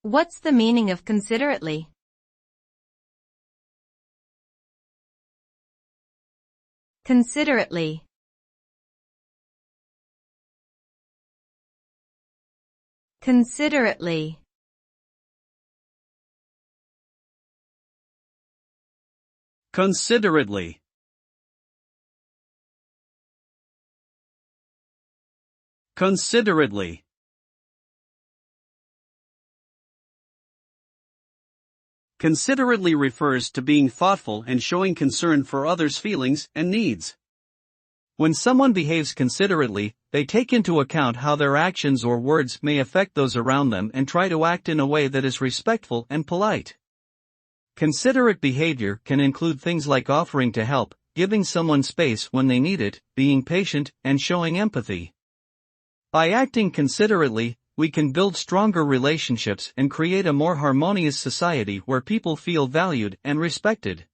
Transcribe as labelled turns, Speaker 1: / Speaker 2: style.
Speaker 1: What's the meaning of considerately? Considerately. Considerately.
Speaker 2: Considerately. Considerately. Considerately refers to being thoughtful and showing concern for others' feelings and needs. When someone behaves considerately, they take into account how their actions or words may affect those around them and try to act in a way that is respectful and polite. Considerate behavior can include things like offering to help, giving someone space when they need it, being patient, and showing empathy. By acting considerately, we can build stronger relationships and create a more harmonious society where people feel valued and respected.